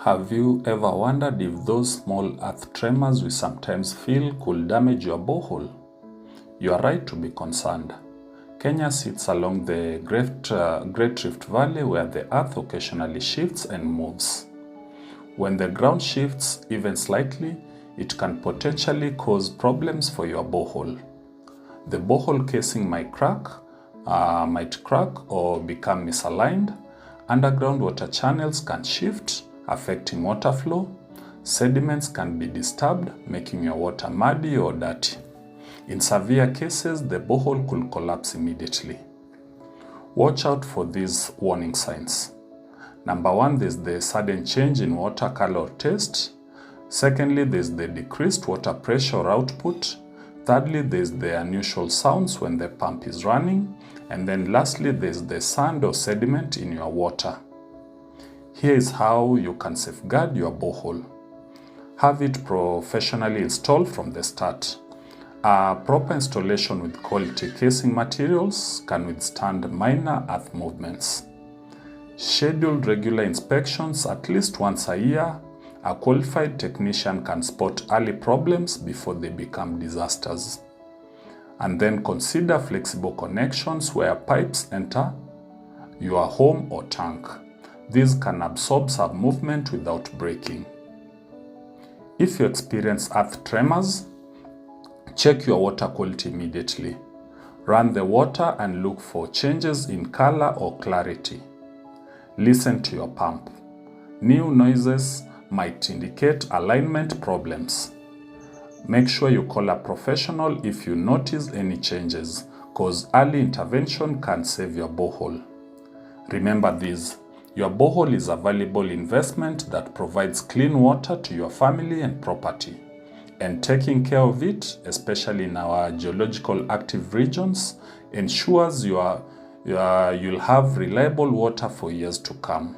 Have you ever wondered if those small earth tremors we sometimes feel could damage your borehole? You are right to be concerned. Kenya sits along the Great Rift Valley where the earth occasionally shifts and moves. When the ground shifts even slightly, it can potentially cause problems for your borehole. The borehole casing might crack or become misaligned. Underground water channels can shift, affecting water flow. Sediments can be disturbed, making your water muddy or dirty. In severe cases, the borehole could collapse immediately. Watch out for these warning signs. Number 1, there's the sudden change in water color or taste. Secondly, there's the decreased water pressure or output. Thirdly, there's the unusual sounds when the pump is running. And then lastly, there's the sand or sediment in your water. Here is how you can safeguard your borehole. Have it professionally installed from the start. A proper installation with quality casing materials can withstand minor earth movements. Schedule regular inspections at least once a year. A qualified technician can spot early problems before they become disasters. And then consider flexible connections where pipes enter your home or tank. These can absorb some movement without breaking. If you experience earth tremors, check your water quality immediately. Run the water and look for changes in color or clarity. Listen to your pump. New noises might indicate alignment problems. Make sure you call a professional if you notice any changes, because early intervention can save your borehole. Remember this, your borehole is a valuable investment that provides clean water to your family and property. And taking care of it, especially in our geological active regions, ensures you'll have reliable water for years to come.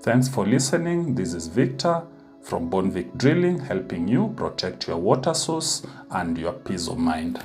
Thanks for listening. This is Victor from Bonvic Drilling, helping you protect your water source and your peace of mind.